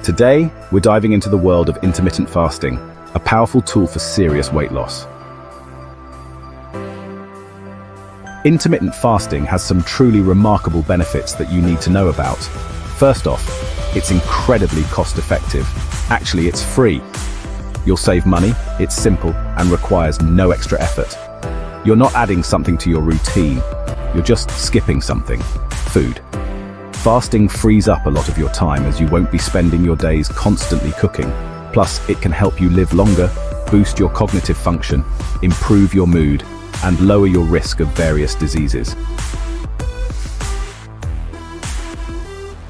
Today, we're diving into the world of intermittent fasting, a powerful tool for serious weight loss. Intermittent fasting has some truly remarkable benefits that you need to know about. First off, it's incredibly cost-effective. Actually, it's free. You'll save money, it's simple, and requires no extra effort. You're not adding something to your routine, you're just skipping something: food. Fasting frees up a lot of your time as you won't be spending your days constantly cooking. Plus, it can help you live longer, boost your cognitive function, improve your mood, and lower your risk of various diseases.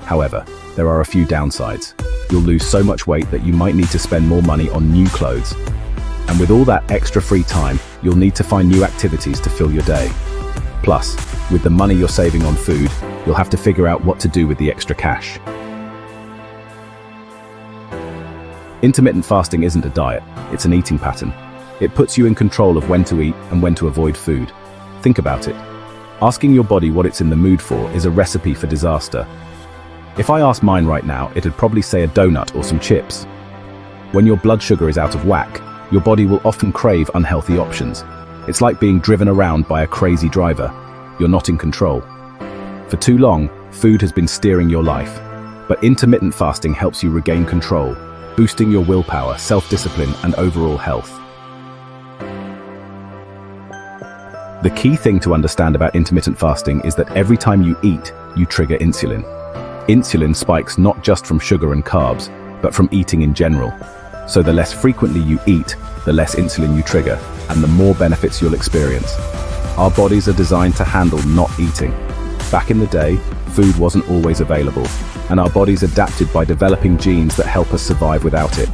However, there are a few downsides. You'll lose so much weight that you might need to spend more money on new clothes. And with all that extra free time, you'll need to find new activities to fill your day. Plus, with the money you're saving on food, you'll have to figure out what to do with the extra cash. Intermittent fasting isn't a diet, it's an eating pattern. It puts you in control of when to eat and when to avoid food. Think about it. Asking your body what it's in the mood for is a recipe for disaster. If I asked mine right now, it'd probably say a donut or some chips. When your blood sugar is out of whack, your body will often crave unhealthy options. It's like being driven around by a crazy driver. You're not in control. For too long, food has been steering your life. But intermittent fasting helps you regain control, boosting your willpower, self-discipline, and overall health. The key thing to understand about intermittent fasting is that every time you eat, you trigger insulin. Insulin spikes not just from sugar and carbs, but from eating in general. So the less frequently you eat, the less insulin you trigger, and the more benefits you'll experience. Our bodies are designed to handle not eating. Back in the day, food wasn't always available, and our bodies adapted by developing genes that help us survive without it.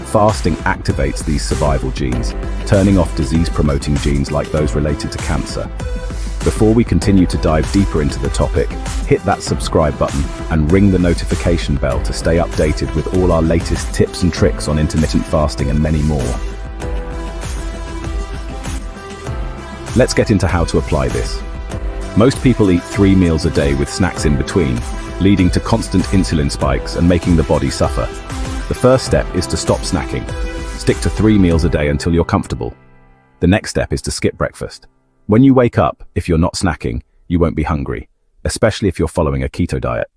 Fasting activates these survival genes, turning off disease-promoting genes like those related to cancer. Before we continue to dive deeper into the topic, hit that subscribe button and ring the notification bell to stay updated with all our latest tips and tricks on intermittent fasting and many more. Let's get into how to apply this. Most people eat 3 meals a day with snacks in between, leading to constant insulin spikes and making the body suffer. The first step is to stop snacking. Stick to 3 meals a day until you're comfortable. The next step is to skip breakfast. When you wake up, if you're not snacking, you won't be hungry, especially if you're following a keto diet.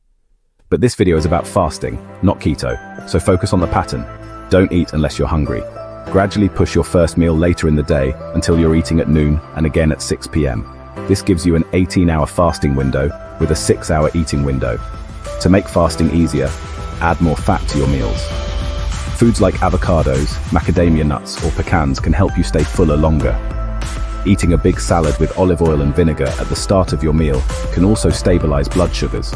But this video is about fasting, not keto, so focus on the pattern. Don't eat unless you're hungry. Gradually push your first meal later in the day until you're eating at noon and again at 6 p.m. This gives you an 18-hour fasting window with a 6-hour eating window. To make fasting easier, add more fat to your meals. Foods like avocados, macadamia nuts, or pecans can help you stay fuller longer. Eating a big salad with olive oil and vinegar at the start of your meal can also stabilize blood sugars.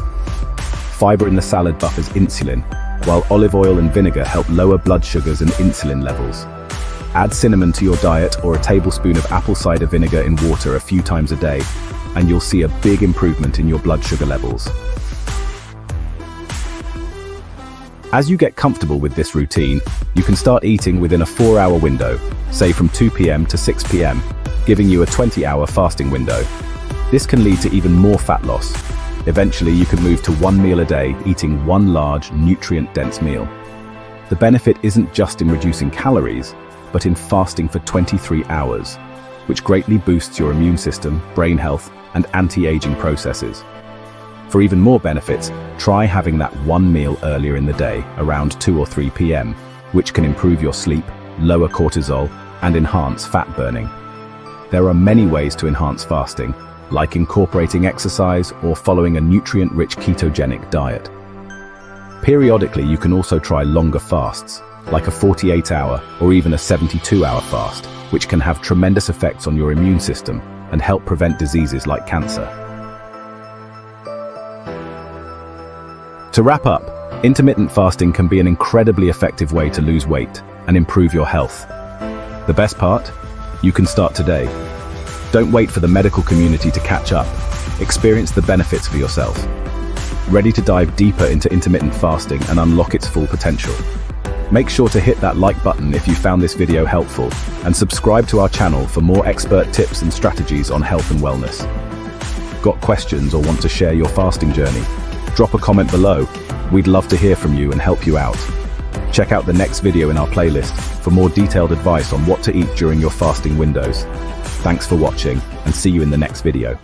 Fiber in the salad buffers insulin, while olive oil and vinegar help lower blood sugars and insulin levels. Add cinnamon to your diet or a tablespoon of apple cider vinegar in water a few times a day, and you'll see a big improvement in your blood sugar levels. As you get comfortable with this routine, you can start eating within a 4-hour window, say from 2 p.m. to 6 p.m., giving you a 20-hour fasting window. This can lead to even more fat loss. Eventually, you can move to 1 meal a day, eating 1 large, nutrient-dense meal. The benefit isn't just in reducing calories, but in fasting for 23 hours, which greatly boosts your immune system, brain health, and anti-aging processes. For even more benefits, try having that 1 meal earlier in the day, around 2 or 3 p.m., which can improve your sleep, lower cortisol, and enhance fat burning. There are many ways to enhance fasting, like incorporating exercise or following a nutrient-rich ketogenic diet. Periodically, you can also try longer fasts, like a 48-hour or even a 72-hour fast, which can have tremendous effects on your immune system and help prevent diseases like cancer. To wrap up, intermittent fasting can be an incredibly effective way to lose weight and improve your health. The best part? You can start today. Don't wait for the medical community to catch up. Experience the benefits for yourself. Ready to dive deeper into intermittent fasting and unlock its full potential? Make sure to hit that like button if you found this video helpful, and subscribe to our channel for more expert tips and strategies on health and wellness. Got questions or want to share your fasting journey? Drop a comment below. We'd love to hear from you and help you out. Check out the next video in our playlist for more detailed advice on what to eat during your fasting windows. Thanks for watching, and see you in the next video.